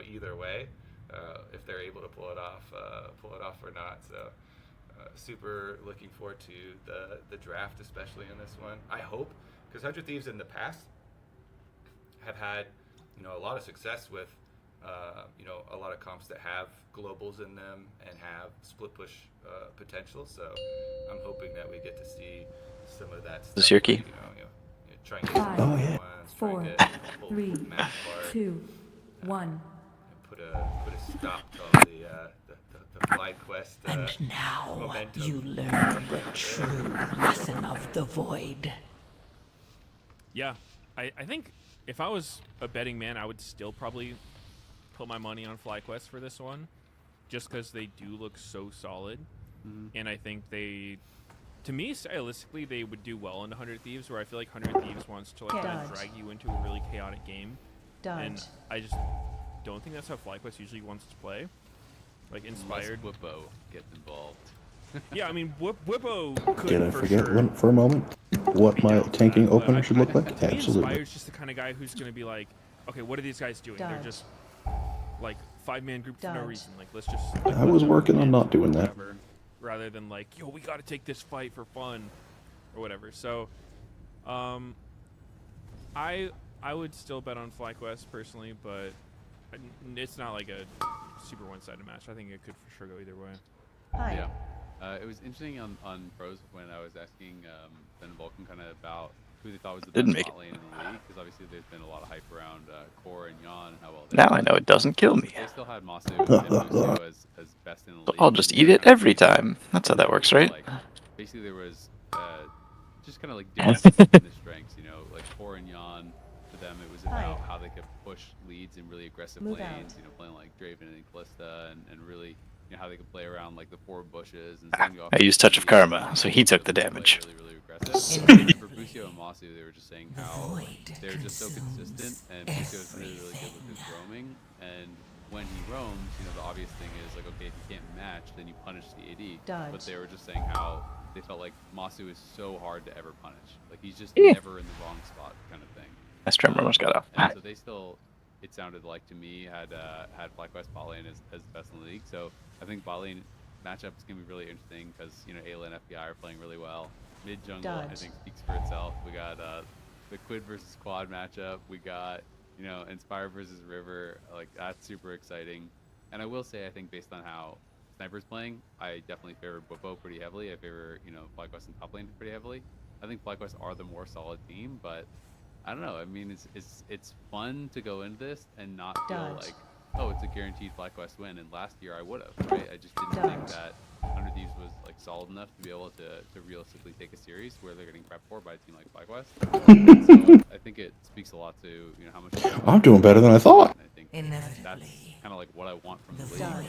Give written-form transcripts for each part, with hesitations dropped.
either way, if they're able to pull it off or not. So super looking forward to the draft, especially in this one. I hope, because 100 Thieves in the past have had a lot of success with a lot of comps that have globals in them and have split push potential. So I'm hoping that we get to see some of that stuff. This is your key. Try and get some Oh, early yeah. ones, try and 4, get full 3, map part, 2, 1. and put a stop to all the fly quest And now momentum. you learn the true lesson of the void. Yeah, I think if I was a betting man, I would still probably put my money on FlyQuest for this one, just because they do look so solid, and I think to me, stylistically, they would do well in 100 Thieves, where I feel like 100 Thieves wants to like kind of drag you into a really chaotic game, and I just don't think that's how FlyQuest usually wants to play. Like inspired. Unless Whippo gets involved. Yeah, I mean, Whippo could Did I for forget sure. for a moment what my tanking opener should look like? To me, Absolutely. Inspired's just the kind of guy who's going to be like, okay, what are these guys doing? They're just like 5-man group for no reason. Like, let's just. Like, I was working on not doing that. Whatever, rather than like, yo, we got to take this fight for fun, or whatever. So, I would still bet on FlyQuest personally, but it's not like a super one-sided match. I think it could for sure go either way. Hi. Yeah. It was interesting on pros when I was asking Ben and Vulcan kind of about who they thought was the best bot lane in the league, because obviously there's been a lot of hype around Core and Yon and how well they Now I know it doesn't kill me. They still had Masu and Musu as best in the So league. I'll just eat it every time. That's how that works, right? Like, basically there was just kind of like differences in the strengths, like Core and Yon. For them, it was about how they could push leads in really aggressive lanes, playing like Draven and Callista, and really, how they could play around like the 4 bushes. And I used Touch of Karma, so he took the damage. Really aggressive. And for Busio and Masu, they were just saying how they're just so consistent, and Busio is really good with his roaming. And when he roams, the obvious thing is like, okay, if you can't match, then you punish the AD. But they were just saying how they felt like Masu is so hard to ever punish. Like he's just never in the wrong spot, kind of thing. That's Tremor almost got off. And so they still, it sounded like to me, had FlyQuest bot lane as the best in the league. So I think bot lane matchup is going to be really interesting because, Ayla and FBI are playing really well. Mid jungle, I think, speaks for itself. We got the Quid versus Quad matchup. We got, Inspire versus River. Like, that's super exciting. And I will say, I think based on how Sniper's playing, I definitely favor Buppo pretty heavily. I favor, FlyQuest and top lane pretty heavily. I think FlyQuest are the more solid team, but I don't know. I mean, it's fun to go into this and not feel like, oh, it's a guaranteed FlyQuest win. And last year I would have, right? I just didn't think that 100 Thieves was like solid enough to be able to realistically take a series where they're getting prepped for by a team like FlyQuest. So I think it speaks a lot to how much. I'm doing better than I thought. I think that's kind of like what I want from the league. When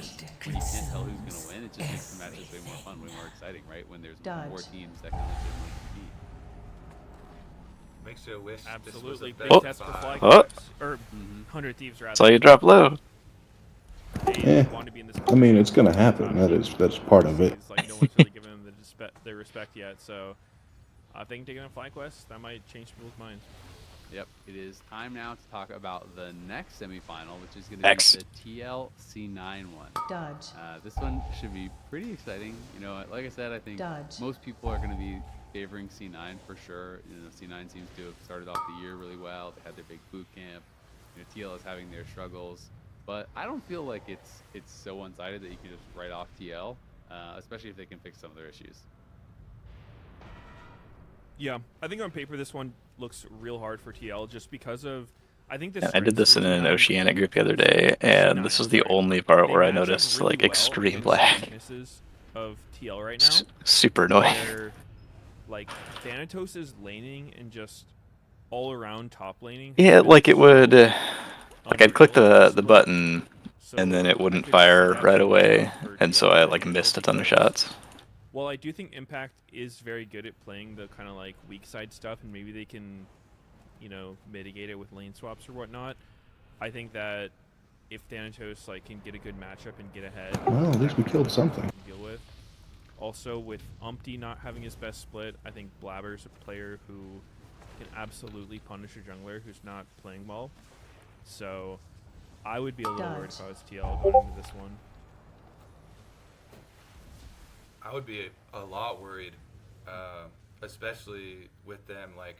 you can't tell who's going to win, it just makes the matches way more fun, way more exciting, right? When there's more teams that can legitimately compete. Makes you wish. Absolutely. This Big was a test for better FlyQuest. spot. Or 100 Thieves, rather. Saw you drop low. They want to be in this I mean, it's gonna happen. That's part of it. It's like no one's really giving them the respect yet. So I think taking on FlyQuest, that might change people's minds. Yep, it is time now to talk about the next semifinal, which is going to be the TL C9 one. This one should be pretty exciting. Like I said, I think most people are going to be favoring C9 for sure. C9 seems to have started off the year really well. They had their big boot camp. TL is having their struggles, but I don't feel like it's so one-sided that you can just write off TL, especially if they can fix some of their issues. Yeah, I think on paper this one looks real hard for TL just because of, I think this. Yeah, I did this in an Oceanic group the other day, and this was the only part where I noticed like extreme lag. Of TL right now. Super annoying. Where, like Thanatos is laning and just all around top laning. Yeah, like it would, like I'd click the button, and then it wouldn't fire right away, and so I like missed a ton of shots. Well, I do think Impact is very good at playing the kind of like weak side stuff, and maybe they can, mitigate it with lane swaps or whatnot. I think that if Thanatos like can get a good matchup and get ahead, Well, at least we killed something. Deal with. Also, with Umpty not having his best split, I think Blabber's a player who can absolutely punish a jungler who's not playing well. So I would be a little worried Dodge. if I was TL going into this one. I would be a lot worried, especially with them like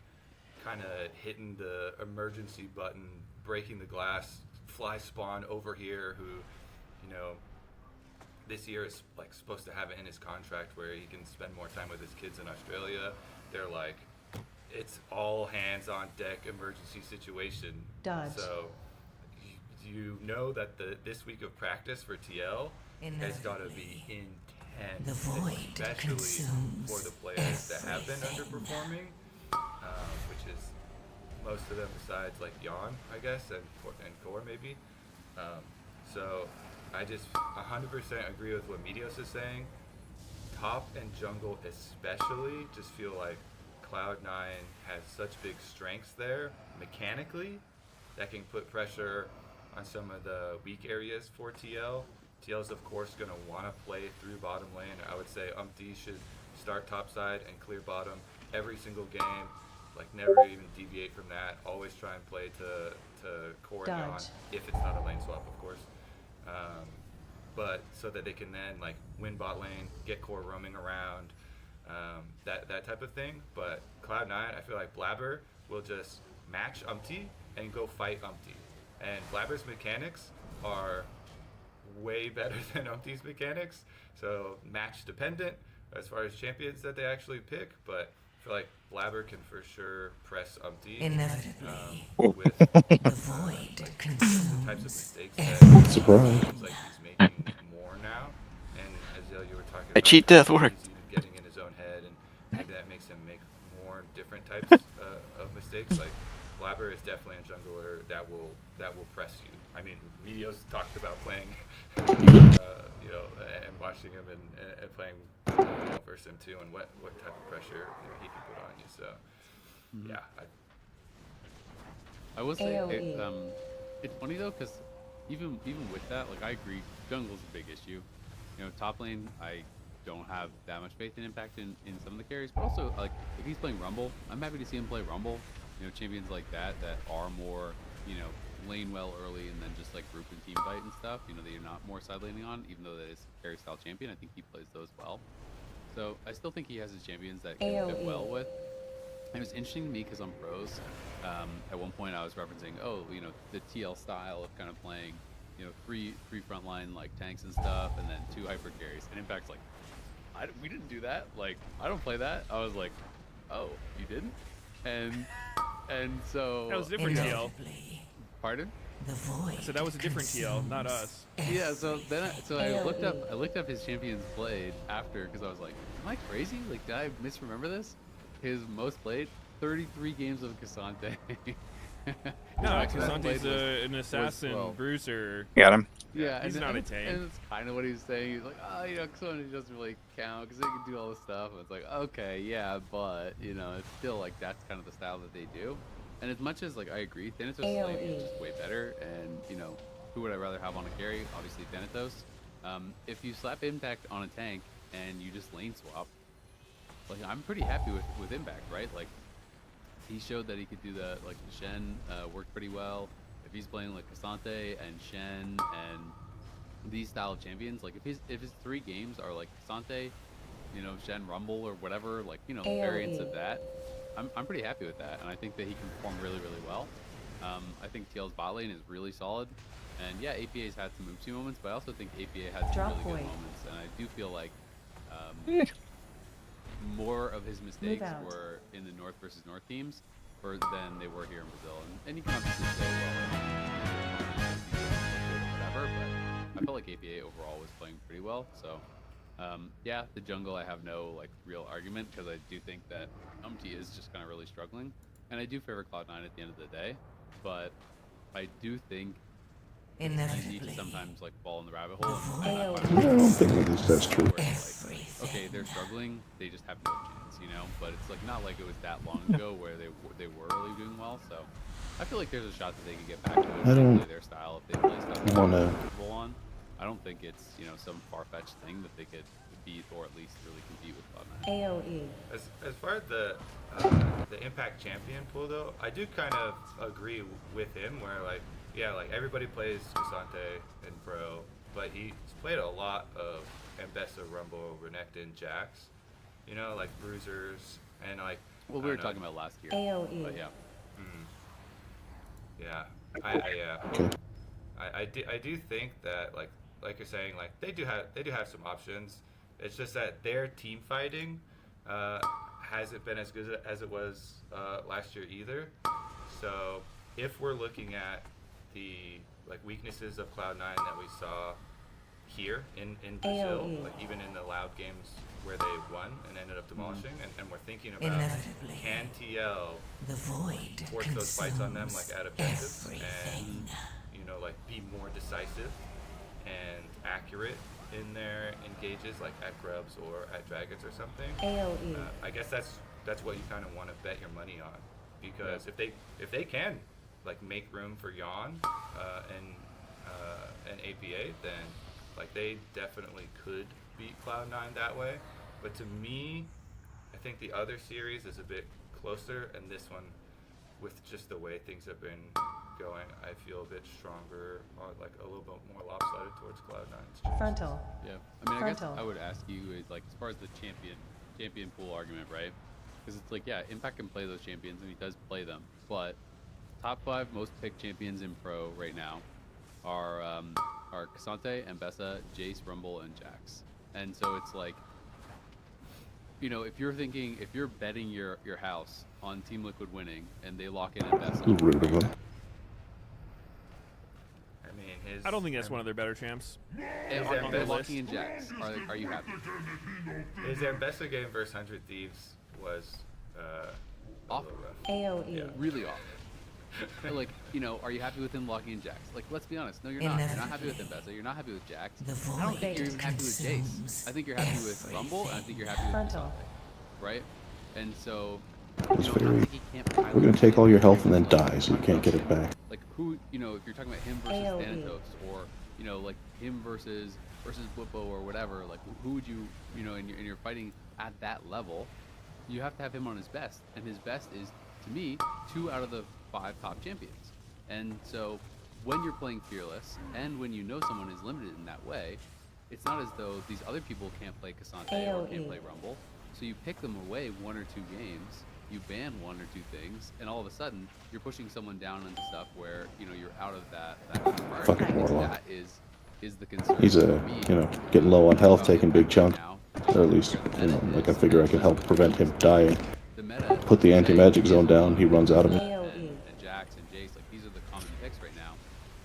kind of hitting the emergency button, breaking the glass, fly spawn over here, who, you know, this year is like supposed to have it in his contract where he can spend more time with his kids in Australia. They're like, it's all hands on deck emergency situation. Dodge. So you know that this week of practice for TL has got to be intense. The void especially consumes for the players that have been underperforming, which is most of them besides like Jan, I guess, and Core maybe. So I just 100% agree with what Medios is saying. Top and jungle especially just feel like Cloud9 has such big strengths there mechanically that can put pressure on some of the weak areas for TL. TL's of course going to want to play through bottom lane. I would say Umpty should start top side and clear bottom every single game. Like never even deviate from that. Always try and play to core and Yon, Dodge. if it's not a lane swap, of course. But so that they can then like win bot lane, get core roaming around, that type of thing. But Cloud9, I feel like Blabber will just match Umpty and go fight Umpty. And Blabber's mechanics are way better than Umpty's mechanics, so match dependent as far as champions that they actually pick, but I feel like Blabber can for sure press Umpty Inevitably, with the void the consumes types of mistakes that Surprise. seems like he's making more now. And Azale, you were talking A about cheat how death he's worked. even getting in his own head, and maybe that makes him make more different types of mistakes. Like Blabber is definitely a jungler that will press you. I mean, Medios talked about playing, you know, and watching him and playing versus him too, and what type of pressure he can put on you. So, yeah. I will say AOE. it's funny though, because even with that, like I agree, jungle's a big issue. You know, top lane, I don't have that much faith in impact in some of the carries, but also like if he's playing Rumble, I'm happy to see him play Rumble. You know, champions like that are more, you know, lane well early and then just like group and team fight and stuff. You know, that you're not more side laning on, even though that is a carry style champion. I think he plays those well. So I still think he has his champions that he can fit AOE. well with. It was interesting to me because on pros, at one point I was referencing, you know, the TL style of kind of playing, you know, three frontline like tanks and stuff, and then 2 hyper carries. And Impact's like, we didn't do that. Like, I don't play that. I was like, oh, you didn't? And so That was different TL. inevitably, pardon? the void So that was a different TL, not us. Yeah, so then I AOE. looked up his champions played after because I was like, am I crazy? Like, did I misremember this? His most played 33 games of Cassante. No, Max played Casante's was- an assassin, 12. bruiser. Got him. Yeah, He's not a tank. And it's kind of what he was saying. He's like, you know, Cassante doesn't really count because they can do all this stuff. And it's like, okay, yeah, but you know, it's still like that's kind of the style that they do. And as much as like I agree, Thanatos' lane is just way better. And you know, who would I rather have on a carry? Obviously Thanatos. If you slap Impact on a tank and you just lane swap, like I'm pretty happy with Impact, right? Like he showed that he could do that. Like Shen worked pretty well. If he's playing like Cassante and Shen and these style of champions, like if his 3 games are like Cassante, you know, Shen Rumble or whatever, like you know, variants of that, I'm pretty happy with that, and I think that he can perform really well. I think TL's bot lane is really solid, and yeah, APA's had some oopsie moments, but I also think APA had some Drop really point. good moments, and I do feel like more of his mistakes out. were in the North versus North teams than they were here in Brazil. And you can obviously say, well, whatever, but I felt like APA overall was playing pretty well. So, yeah, the jungle I have no like real argument because I do think that Umpty is just kind of really struggling, and I do favor Cloud9 at the end of the day, but I do think you need to inevitably, sometimes like fall in the rabbit hole. And AOE. I'm I fine with don't think that's true. where it's like, everything. okay, they're struggling, they just have no chance, you know. But it's like not like it was that long ago where they were really doing well. So I feel like there's a shot that they could get back to it I and don't play their style if they play stuff that wanna- they're comfortable on. I don't think it's some far-fetched thing that they could beat or at least really compete with Cloud9. AOE. As far as the Impact champion pool though, I do kind of agree with him where like yeah, like everybody plays Casante in Pro, but he's played a lot of Ambessa, Rumble, Renekton, Jax. You know, like Bruisers and like. Well, we were talking about last year. AOE. But yeah. Yeah, Okay. I do think that like you're saying, like they do have some options. It's just that their team fighting hasn't been as good as it was last year either. So if we're looking at the like weaknesses of Cloud9 that we saw here in Brazil, AOE. like even in the loud games where they won and ended up demolishing, and we're thinking about Inevitably, can TL the void force those fights on them consumes like at objectives everything. and like be more decisive and accurate in their engages like at Grubs or at Dragons or something. AOE. I guess that's what you kind of want to bet your money on, because if they can like make room for Yawn and APA, then like they definitely could beat Cloud9 that way. But to me, I think the other series is a bit closer, and this one, with just the way things have been going, I feel a bit stronger, or like a little bit more lopsided towards Cloud9's chances. Frontal. Yeah, I mean, I guess Frontal. I would ask you, like, as far as the champion pool argument, right? Because it's like, yeah, Impact can play those champions, and he does play them, but top 5 most picked champions in Pro right now are Casante, Ambessa, Jace, Rumble, and Jax. And so it's like, you know, if you're betting your house on Team Liquid winning, and they lock in Ambessa, It's rude of him. I mean, his. I don't think that's one of their better champs. and Ambessa- they're locking in Jax. Are you happy? His Ambessa game versus 100 Thieves was a Off. little rough. AOE. Yeah. Really off. But, like, you know, are you happy with him locking in Jax? Like, let's be honest. No, you're not. You're not happy with Ambessa. You're not happy with Jax. The I don't think you're void even happy with Jace. consumes I think you're happy with Rumble, and I think you're happy with Frontal. Casante, right? And so, It's you know, very. I think he can't pilot We're gonna take all your health and then himself. die, so you can't get it back. Like, who, you know, if you're talking about him versus AOE. Thanatos, or, you know, like him versus Whippo or whatever, like who would you, you know, and you're fighting at that level, you have to have him on his best, and his best is, to me, 2 out of the 5 top champions. And so when you're playing Fearless, and when you know someone is limited in that way, it's not as though these other people can't play Casante or can't AOE. play Rumble. So you pick them away 1 or 2 games, you ban 1 or 2 things, and all of a sudden you're pushing someone down into stuff where, you know, you're out of that mark. Fucking I think Warlock. that is the concern. He's for me. getting low on health, taking big chunk. Now, Or at least, like I figure I can help prevent him dying. the meta, Put the anti-magic zone down, he runs out of it. AOE. and Jax and Jace, like, these are the common picks right now.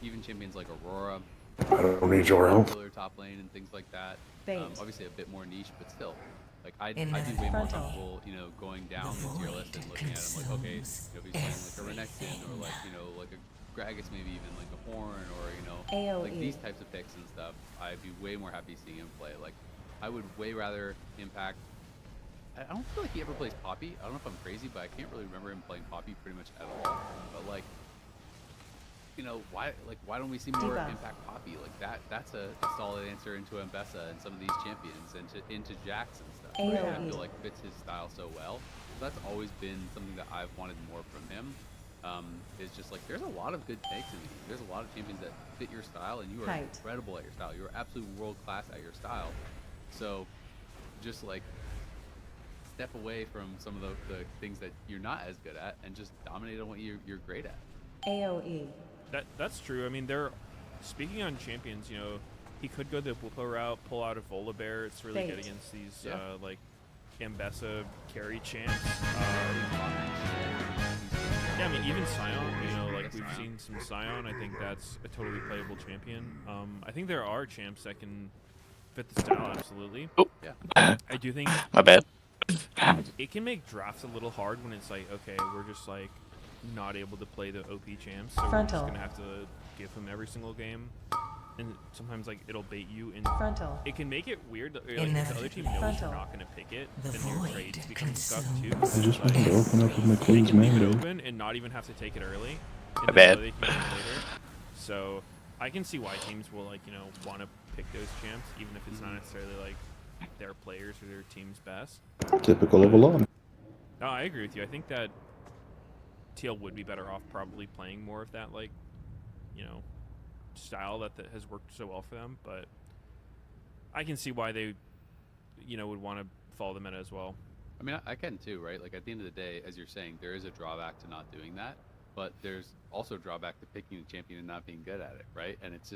Even champions like Aurora, I don't need your help. popular top lane and things like that. Bait. Obviously a bit more niche, but still. Like, I'd be way more Frontal. comfortable, you know, going down the tier list and looking at him like, okay, you know, if he's playing like a Renekton or like, you know, like a Gragas, maybe even like a Horn, or, you know, like AOE. these types of picks and stuff. I'd be way more happy seeing him play. Like, I would way rather Impact. I don't feel like he ever plays Poppy. I don't know if I'm crazy, but I can't really remember him playing Poppy pretty much at all. But like, you know, why don't we see more Debuff. Impact Poppy? Like that's a solid answer into Ambessa and some of these champions, and into Jax and stuff. Right? I AOE. feel like fits his style so well. So that's always been something that I've wanted more from him. Is just like, there's a lot of good takes in these. There's a lot of champions that fit your style, and you are Kite. incredible at your style. You're absolutely world class at your style. So, just like, step away from some of the things that you're not as good at, and just dominate on what you're great at. AOE. That's true. I mean, speaking on champions, you know, he could go the Whippo route, pull out a Volibear. It's really good Fate. against these Yeah. like Ambessa carry champs. Yeah, I mean, even Scion, you know, like we've seen some Scion. I think that's a totally playable champion. I think there are champs that can fit the style, absolutely. Oh, Yeah. I do think my bad. it can make drafts a little hard when it's like, okay, we're just like not able to play the OP champs, so we're Frontal. just gonna have to give him every single game. And sometimes like it'll bait you in. Frontal. It can make it weird. Like, if the other team knows Frontal. you're not gonna pick it, The then your void trades become scuffed too. consumes I just Like, wanted to open up with my they Queen's can leave it Mandate. open and not even have to take it early. And My then bad. know they can use it later. So I can see why teams will, like, you know, want to pick those champs, even if it's not necessarily like their players or their team's best. Typical of a lot. No, I agree with you. I think that TL would be better off probably playing more of that, like, style that has worked so well for them. But I can see why they, would want to follow the meta as well. I mean, I can too, right? Like at the end of the day, as you're saying, there is a drawback to not doing that, but there's also a drawback to picking a champion and not being good at it, right? And it's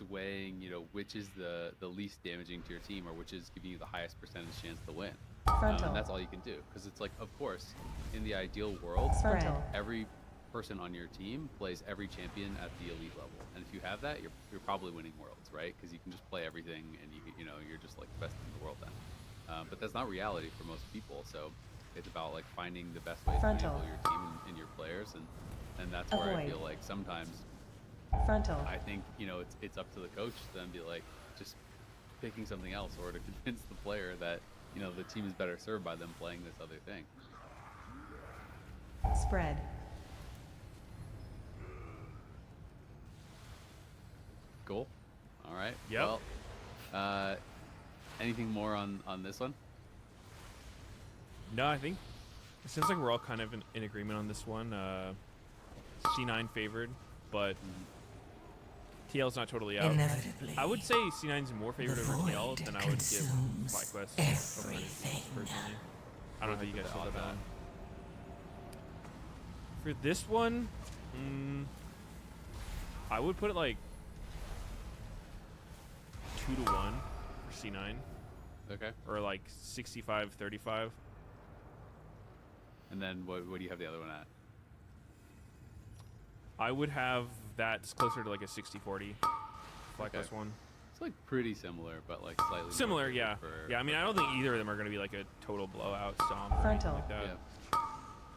weighing, which is the least damaging to your team, or which is giving you the highest percentage chance to win. Frontal. And that's all you can do, because it's like, of course, in the ideal world, Frontal. every person on your team plays every champion at the elite level, and if you have that, you're probably winning worlds, right? Because you can just play everything, and you're just like the best in the world then. But that's not reality for most people, so it's about like finding the best way to Frontal. enable your team and your players, and that's where I Avoid. feel like sometimes Frontal. I think it's up to the coach to then be like just picking something else, or to convince the player that the team is better served by them playing this other thing. Spread. Cool. All right. Yep. Well, anything more on this one? No, I think it seems like we're all kind of in agreement on this one. C9 favored, but TL's not totally out. Inevitably, I would say C9's more favored the over void TL than I would give consumes FlyQuest over everything. personally. I don't know how you guys feel All about that. that. For this one, I would put it like 2-1 for C9, Okay. or like 65-35. And then what do you have the other one at? I would have that closer to like a 60-40 FlyQuest Okay. one. It's like pretty similar, but like slightly more Similar, favored yeah. for- Yeah, I mean, I don't think either of them are going to be like a total blowout stomp or anything Frontal. like that. Yeah.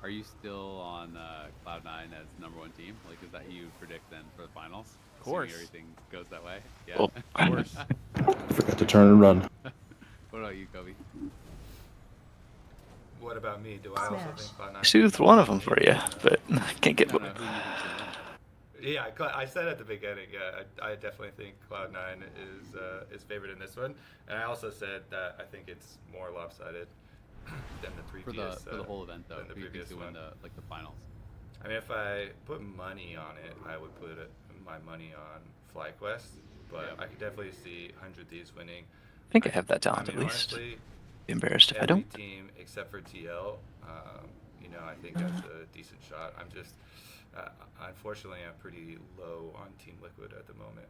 Are you still on Cloud9 as #1 team? Like, is that who you predict then for the finals? Of course. Assuming everything goes that way. Yeah. Well, Of course. Forgot to turn and run. What about you, Kobe? What about me? Do I also Smash. think Cloud9? I soothed one of them for you, but I can't get No, both. who do you think's gonna win? Yeah, I said at the beginning. Yeah, I definitely think Cloud9 is favored in this one, and I also said that I think it's more lopsided than the For previous. the whole event though, than the who do you previous think's gonna win one. the finals? I mean, if I put money on it, I would put my money on FlyQuest, but Yeah. I could definitely see 100 Thieves winning. I think I have that talent I mean, at least. honestly, Be embarrassed if I every don't. team except for TL, I think that's a decent shot. I'm just, unfortunately, I'm pretty low on Team Liquid at the moment.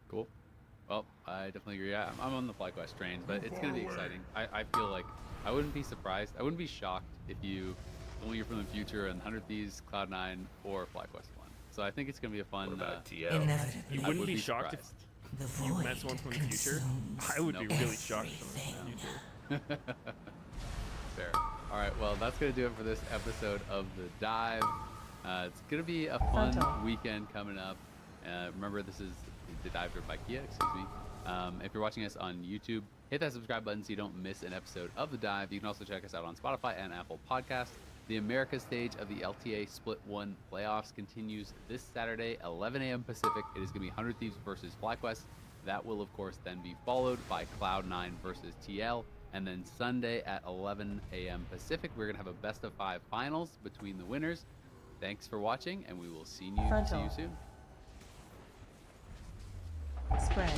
Cool. Well, I definitely agree. Yeah, I'm on the FlyQuest train, but it's going to be exciting. I feel like I wouldn't be surprised. I wouldn't be shocked if you told me you're from the future and 100 Thieves, Cloud9, or FlyQuest won. So I think it's going to be a fun. What about TL? Inevitably, You I wouldn't would be be shocked surprised. if the you void met someone from the future. consumes I would be No. really shocked if someone was from the future. Fair. All right. Well, that's going to do it for this episode of The Dive. It's going to be a fun Frontal. weekend coming up. Remember, this is The Dive by Kia, excuse me. If you're watching us on YouTube, hit that subscribe button so you don't miss an episode of The Dive. You can also check us out on Spotify and Apple Podcasts. The America stage of the LTA Split 1 playoffs continues this Saturday, 11 a.m. Pacific. It is going to be 100 Thieves versus FlyQuest. That will, of course, then be followed by Cloud9 versus TL. And then Sunday at 11 a.m. Pacific, we're going to have a best-of-5 finals between the winners. Thanks for watching, and we will see you Frontal. soon. Spread.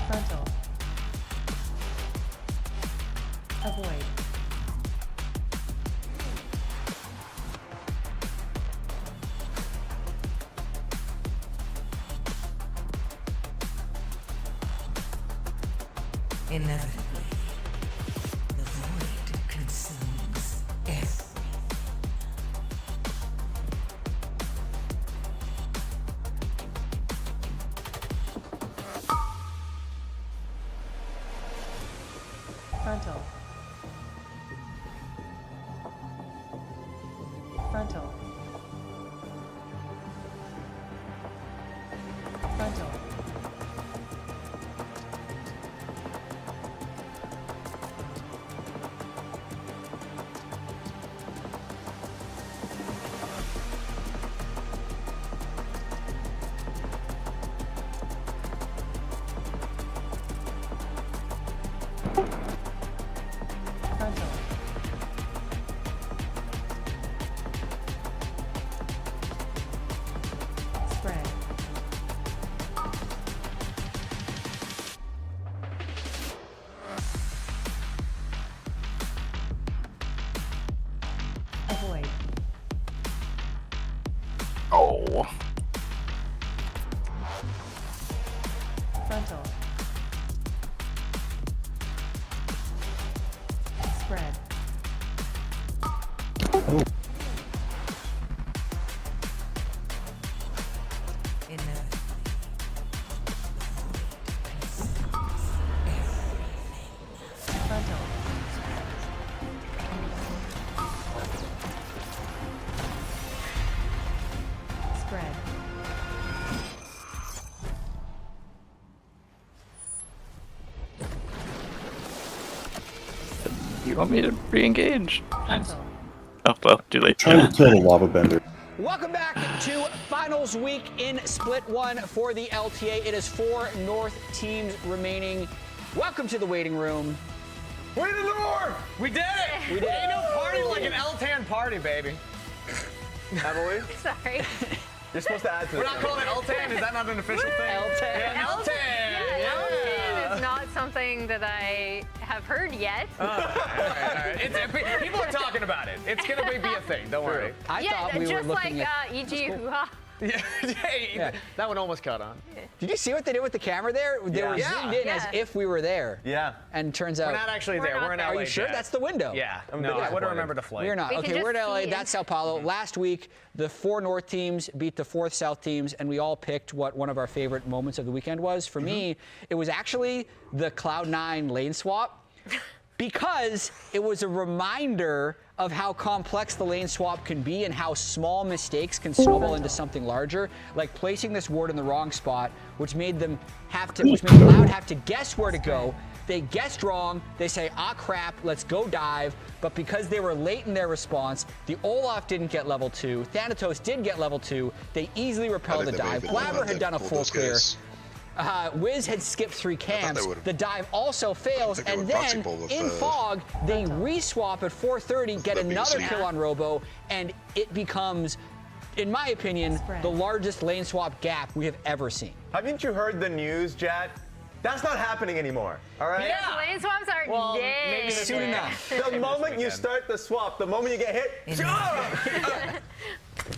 Frontal. Avoid. Inevitably, the void consumes everything. Frontal. Frontal. Frontal. Frontal. Spread. Oh, Frontal. Spread. You want me to re-engage? Frontal. Oh, well, too late. trying to kill the lava bender. Welcome back to finals week in Split 1 for the LTA. It is 4 North teams remaining. Welcome to the waiting room. We did the North! We did it! We did it. Ain't no party like an L-tan party, baby. Emily? Sorry. You're supposed to add to it. We're not calling it L-tan? Is that not an official thing? L-tan. Yeah, L-tan! Yeah, L-tan is not something that I have heard yet. All right. People are talking about it. It's going to be a thing. Don't worry. I thought we were just looking like at... E.G. Hoo-ha. Yeah, that one almost caught on. Did you see what they did with the camera there? They were Yeah. zoomed in as Yeah. if we were there. Yeah. And turns out... We're not actually We're there. not We're in there. LA. Are you sure? Jet. That's the window. Yeah. No, I would have remembered the flight. We're not. We can Okay, we're in just LA. see That's Sao Paulo. Last week, the 4 North teams beat the 4 South teams, and we all picked what one of our favorite moments of the weekend was. For me, it was actually the Cloud9 lane swap. Because it was a reminder of how complex the lane swap can be and how small mistakes can snowball into something larger, like placing this ward in the wrong spot, which made Cloud have to guess where to go. They guessed wrong. They say, ah, crap, let's go dive. But because they were late in their response, the Olaf didn't get level 2. Thanatos did get level 2. They easily repelled the dive. Blabber had done a full clear. Wiz had skipped 3 camps. The dive also fails, and then in fog, they re-swap at 4:30, get another kill on Robo, and it becomes, in my opinion, the largest lane swap gap we have ever seen. Haven't you heard the news, Jet? That's not happening anymore, all right? Yeah. Lane swaps are dead. maybe Soon enough. The moment you start the swap, the moment you get hit,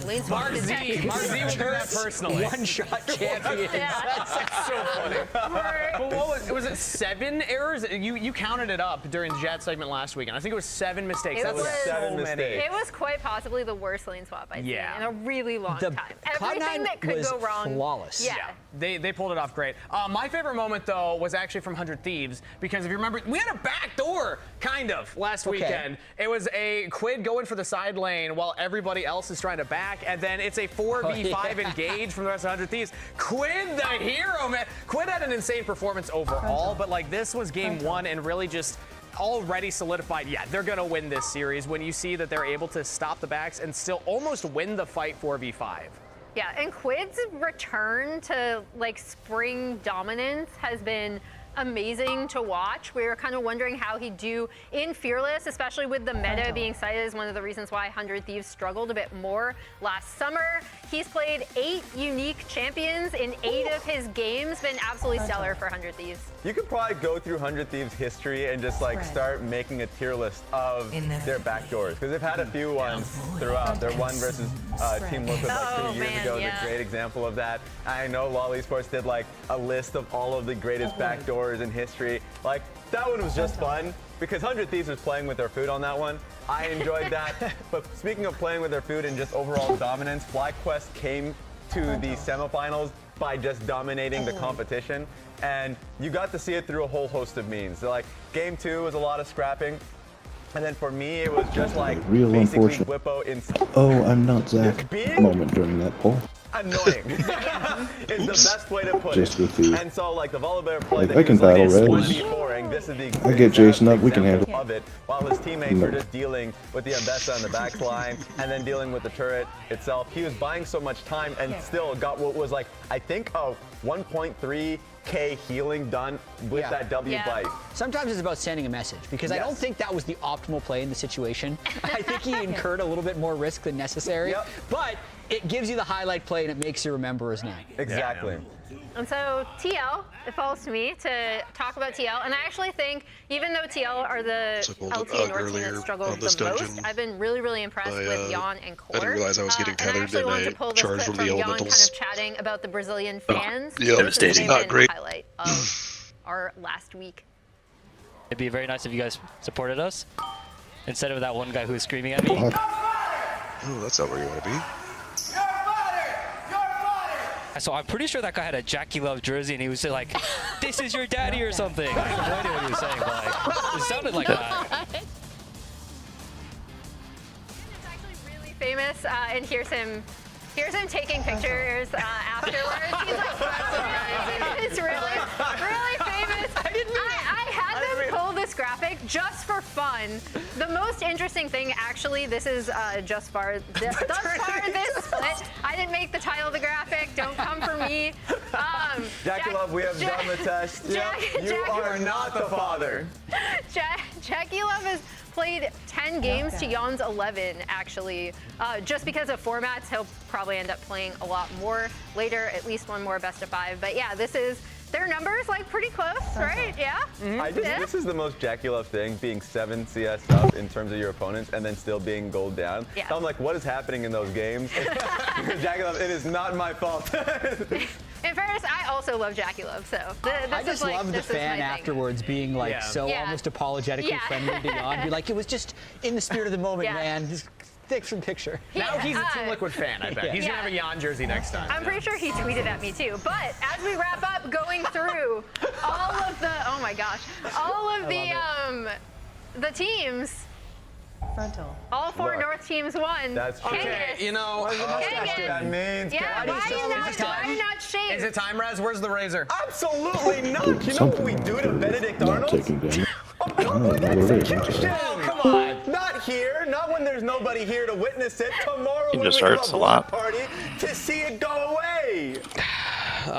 Lane swap Mark Z will do that personally. One-shot champion. Yeah. So funny. But what was it 7 errors? You counted it up during the Jet segment last week, and I think it was 7 mistakes. It That was was so 7 many. mistakes. It was quite possibly the worst lane swap I've seen in a really long The time. Cloud9 Everything that could was go wrong. flawless. Yeah. They pulled it off great. My favorite moment, though, was actually from 100 Thieves, because if you remember, we had a back door, kind of, last weekend. It was a Quid going for the side lane while everybody else is trying to back, and then it's a 4v5 engage from the rest of 100 Thieves. Quid, the hero, man. Quid had an insane performance overall, but like this was game 1 and really just already solidified, yeah, they're going to win this series when you see that they're able to stop the backs and still almost win the fight 4v5. Yeah, and Quid's return to like spring dominance has been amazing to watch. We were kind of wondering how he'd do in Fearless, especially with the meta being cited as one of the reasons why 100 Thieves struggled a bit more last summer. He's played 8 unique champions in 8 of his games, been absolutely stellar for 100 Thieves. You could probably go through 100 Thieves history and just like start making a tier list of their backdoors, because they've had a few ones throughout. Their one versus Team Liquid like 2 years ago is a great example of that. I know Lolly Sports did like a list of all of the greatest backdoors in history. Like that one was just fun because 100 Thieves was playing with their food on that one. I enjoyed that. But speaking of playing with their food and just overall dominance, FlyQuest came to the semifinals by just dominating the competition, and you got to see it through a whole host of means. So like game 2 was a lot of scrapping, and then for me it was just like Real basically unfortunate. Whippo in Oh, I'm not Zach. Being- Moment during that poll. annoying is the best way to put Just it. with the- And so like the Volibear play Like, that I he can was like, battle is red. 1v4ing. This is the I get Jason up, we can example handle of it, while his teammates were No. just dealing with the Ambessa on the back line and then dealing with the turret itself. He was buying so much time and still got what was like, I think, a 1.3k healing done with that W bite. Sometimes it's about sending a message, because I don't think that was the optimal play in the situation. I think he incurred a little bit more risk than necessary, but it gives you the highlight play and it makes you remember his name. Exactly. And so TL, it falls to me to talk about TL. And I actually think, even though TL are the LTA North team that struggled the most, I've been really, really impressed with Jan and Core. I didn't realize I was getting tethered, and I actually and wanted I to pull this charged clip from the from Jan kind elementals. of chatting about the Brazilian fans. yeah, This is devastating. the Not great. highlight of our last week. It'd be very nice if you guys supported us instead of that one guy who was screaming at me. Oh, that's not where you want to be. So I'm pretty sure that guy had a Jackie Love jersey, and he was like, "This is your daddy" or something. I have no idea what he was saying, but like, it sounded like that. It's actually really famous, and here's him taking pictures afterwards. He's like, it's really famous. I had them pull this graphic just for fun. The most interesting thing, actually, this is thus far this split. I didn't make the title of the graphic. Don't come for me. Jackie Love, we have done the test. You are not the father. Jackie Love has played 10 games to Jan's 11, actually. Just because of formats, he'll probably end up playing a lot more later, at least one more best of 5. But yeah, their numbers like pretty close, right? Yeah? This is the most Jackie Love thing, being 7 CS up in terms of your opponents and then still being gold down. Yeah. So I'm like, what is happening in those games? Jackie Love, it is not my fault. In fairness, I also love Jackie Love, so I just love the fan afterwards being like almost apologetically friendly to Jan. Be like, it was just in the spirit of the moment, man. Just take some picture. Now he's a Team Liquid fan, I bet. He's going to have a Jan jersey next time. I'm pretty sure he tweeted at me too. But as we wrap up going through all of the, oh my gosh, all of the teams. Frontal. All 4 North teams won. That's true. Okay, you know. That means. Yeah, why are you not shaved? Is it time, Raz? Where's the razor? Absolutely not. You know what we do to Benedict Arnold? Taking damage. Oh, come on. Not here. Not when there's nobody here to witness it. Tomorrow It when just we hurts have a lot. party to see it go away.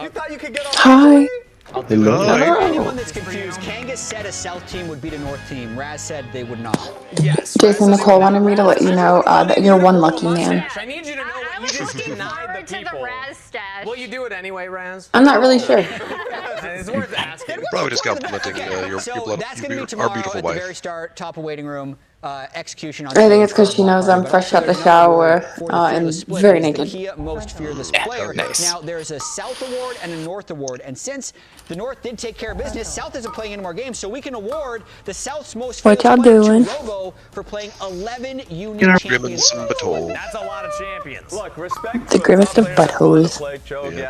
You thought you could get on Hi. For anyone that's confused, Kangas said a South team would beat a North team. Raz said they would not. Yes. Jason Nicole wanted me to let you know that you're one lucky man. I need you to know what you just denied the people. To the Raz stash. Will you do it anyway, Raz? I'm not really sure. It's worth asking. Probably just complimenting your That's going to be tomorrow at the very start, top of waiting room. Execution on I think it's because she knows I'm fresh out the shower and very naked. Most fearless player. Nice. Now there's a South award and a North award, and since the North did take care of business, South isn't playing any more games, so we can award the South's most fearless player to Robo for playing 11 unique champions. Batol. That's a lot of champions. Look, respect The grimmest of buttholes.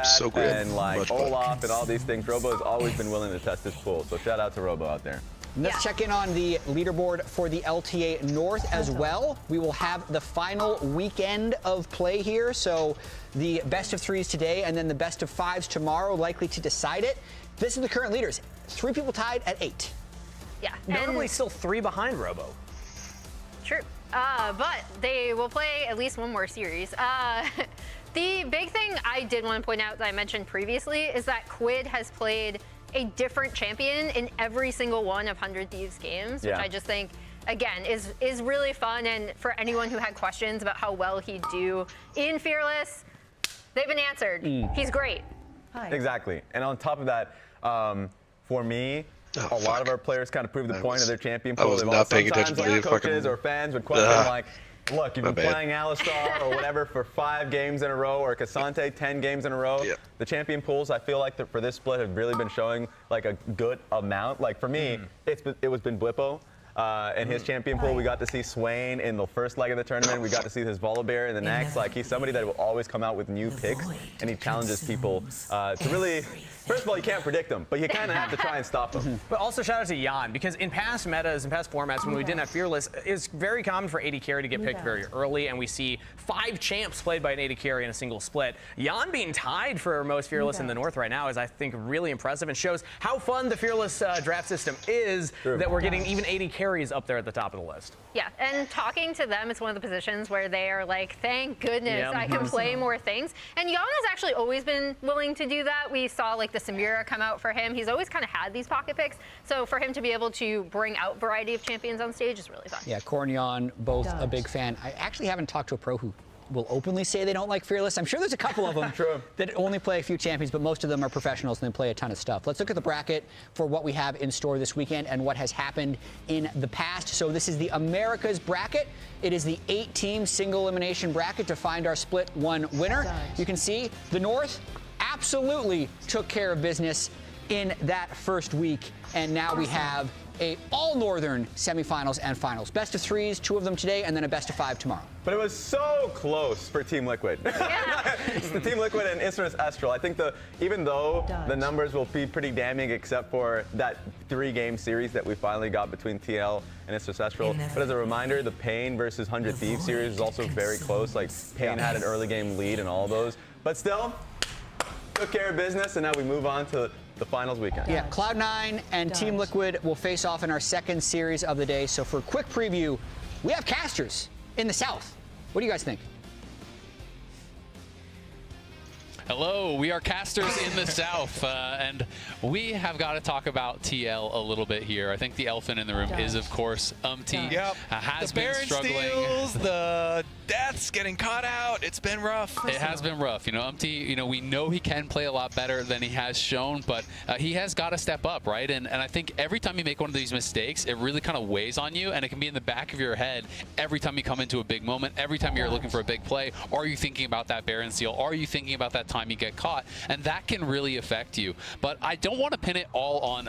So good. And like Olaf and all these things. Robo has always been willing to test his pool, so shout out to Robo out there. Let's check in on the leaderboard for the LTA North as well. We will have the final weekend of play here, so the best of 3s today and then the best of 5s tomorrow, likely to decide it. This is the current leaders. 3 people tied at 8. Yeah. Notably still 3 behind Robo. True. But they will play at least one more series. The big thing I did want to point out that I mentioned previously is that Quid has played a different champion in every single one of 100 Thieves games, which I just think, again, is really fun. And for anyone who had questions about how well he'd do in Fearless, they've been answered. He's great. Hi. Exactly. And on top of that, for me, a lot of our players kind of proved the point of their champion pool. I was not paying attention to the coaches or fans would question like, look, you've been playing Alistar or whatever for 5 games in a row, or Cassante 10 games in a row. Yeah. The champion pools, I feel like for this split have really been showing like a good amount. Like for me, it was been Blippo. In his champion pool, we got to see Swain in the first leg of the tournament. We got to see his Volibear in the next. Like, he's somebody that will always come out with new picks, and he challenges people to really. First of all, you can't predict them, but you kind of have to try and stop them. But also shout out to Jan, because in past metas and past formats, when we didn't have Fearless, it's very common for AD carry to get picked very early, and we see 5 champs played by an AD carry in a single split. Jan being tied for most Fearless in the North right now is, I think, really impressive and shows how fun the Fearless draft system is, that we're getting even AD carries up there at the top of the list. Yeah, and talking to them, it's one of the positions where they are like, thank goodness I can play more things. And Jan has actually always been willing to do that. We saw like the Samira come out for him. He's always kind of had these pocket picks. So for him to be able to bring out variety of champions on stage is really fun. Yeah, Corn Jan, both a big fan. I actually haven't talked to a pro who will openly say they don't like Fearless. I'm sure there's a couple of them that only play a few champions, but most of them are professionals and they play a ton of stuff. Let's look at the bracket for what we have in store this weekend and what has happened in the past. So this is the Americas bracket. It is the 8-team single elimination bracket to find our split 1 winner. You can see the North absolutely took care of business. in that first week, and now we have a all-northern semifinals and finals. Best of threes, 2 of them today, and then a best of 5 tomorrow. But it was so close for Team Liquid. It's the Team Liquid and Isras Estral. I think even though the numbers will be pretty damning, except for that 3-game series that we finally got between TL and Isras Estral. But as a reminder, the Pain versus 100 Thieves series was also very close. Like, Pain had an early game lead in all of those. But still, took care of business, and now we move on to the finals weekend. Yeah, Cloud9 and Team Liquid will face off in our second series of the day. So for a quick preview, we have casters in the South. What do you guys think? Hello, we are casters in the South, and we have got to talk about TL a little bit here. I think the elephant in the room is, of course, has been struggling. Steals, the deaths, getting caught out. It's been rough. It has been rough. We know he can play a lot better than he has shown, but he has got to step up, right? And I think every time you make one of these mistakes, it really kind of weighs on you, and it can be in the back of your head every time you come into a big moment, every time you're looking for a big play. Are you thinking about that Baron steal? Are you thinking about that time you get caught? And that can really affect you. But I don't want to pin it all on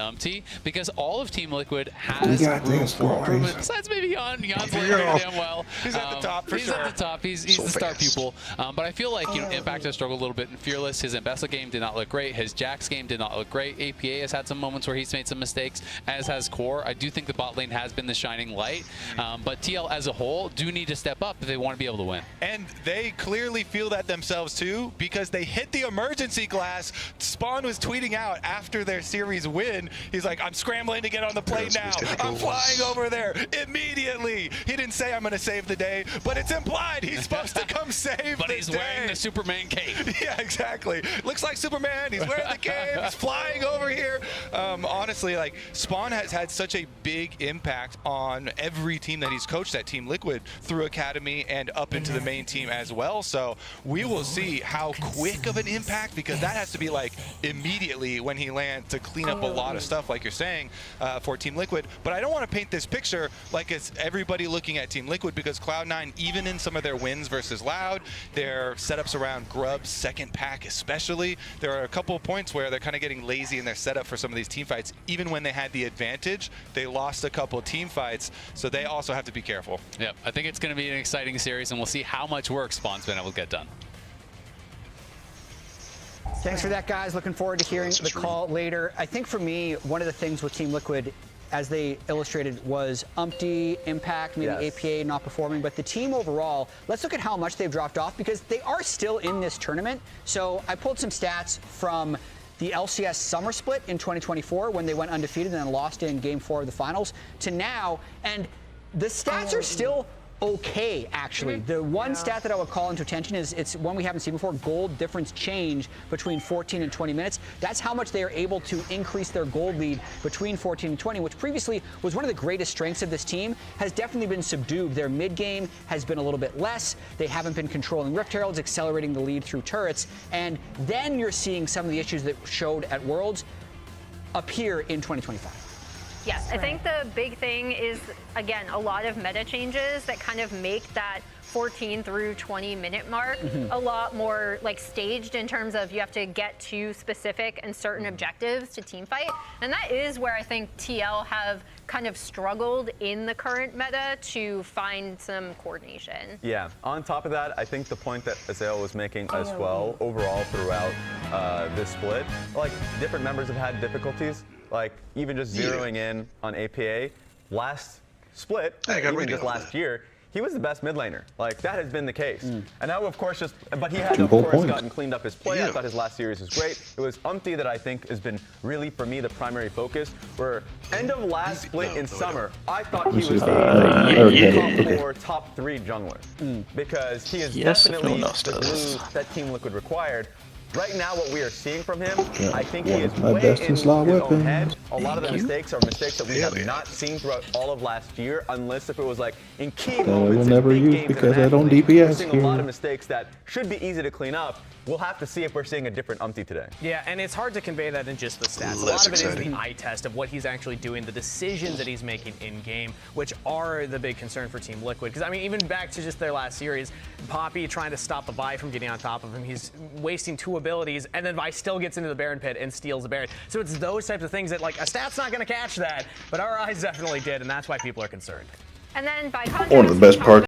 because all of Team Liquid has room for improvement. Besides maybe Jan's playing pretty damn well. He's at the top for He's sure. at the top. He's the star pupil. But I feel like Impact has struggled a little bit in Fearless. His Embessa game did not look great. His Jax game did not look great. APA has had some moments where he's made some mistakes, as has Core. I do think the bot lane has been the shining light. But TL as a whole do need to step up if they want to be able to win. And they clearly feel that themselves too, because they hit the emergency glass. Spawn was tweeting out after their series win. He's like, I'm scrambling to get on the plane now. I'm flying over there immediately. He didn't say I'm going to save the day, but it's implied he's supposed to come save But he's wearing the Superman cape. Yeah, exactly. Looks like Superman. He's wearing the cape. He's flying over here. Honestly, like, Spawn has had such a big impact on every team that he's coached at Team Liquid through Academy and up into the main team as well. So we will see how quick of an impact, because that has to be like immediately when he lands to clean up a lot of stuff, like you're saying, for Team Liquid. But I don't want to paint this picture like it's everybody looking at Team Liquid, because Cloud9, even in some of their wins versus Loud, their setups around Grub's second pack especially, there are a couple of points where they're kind of getting lazy in their setup for some of these team fights. Even when they had the advantage, they lost a couple of team fights, so they also have to be careful. Yep, I think it's going to be an exciting series, and we'll see how much work Spawn's been able to get done. Thanks for that, guys. Looking forward to hearing the call later. I think for me, one of the things with Team Liquid, as they illustrated, was Impact, maybe APA not performing, but the team overall, let's look at how much they've dropped off, because they are still in this tournament. So I pulled some stats from the LCS summer split in 2024 when they went undefeated and then lost in Game 4 of the finals to now, and the stats are still okay, actually. The one stat that I would call into attention is it's one we haven't seen before: gold difference change between 14 and 20 minutes. That's how much they are able to increase their gold lead between 14 and 20, which previously was one of the greatest strengths of this team, has definitely been subdued. Their mid game has been a little bit less. They haven't been controlling Rift Heralds, accelerating the lead through turrets, and then you're seeing some of the issues that showed at Worlds appear in 2025. Yes, I think the big thing is, again, a lot of meta changes that kind of make that 14 through 20 minute mark a lot more like staged, in terms of you have to get to specific and certain objectives to team fight. And that is where I think TL have kind of struggled in the current meta to find some coordination. Yeah, on top of that, I think the point that Azael was making as well, overall throughout this split, like, different members have had difficulties. Like, even just zeroing in on APA, last split, even just last year, he was the best mid laner. Like, that has been the case. And now, of course, but he had, of course, gotten cleaned up his play. I thought his last series was great. It was that I think has been really, for me, the primary focus. Where end of last split in summer, I thought he was the top 4, top 3 jungler. Because he is definitely the glue that Team Liquid required. Right now, what we are seeing from him, I think he is way in his own head. A lot of the mistakes are mistakes that we have not seen throughout all of last year, unless if it was like in key moments. I will never use because I don't DPS We're seeing a lot of mistakes that should be easy to clean up. We'll have to see if we're seeing a different today. Yeah, and it's hard to convey that in just the stats. A lot of it is the eye test of what he's actually doing, the decisions that he's making in game, which are the big concern for Team Liquid. Because, I mean, even back to just their last series, Poppy trying to stop the Vi from getting on top of him. He's wasting 2 2 abilities, and then Vi still gets into the Baron pit and steals the Baron. So it's those types of things that, like, a stat's not going to catch that, but our eyes definitely did, and that's why people are concerned. And then by contrast, One of the best parts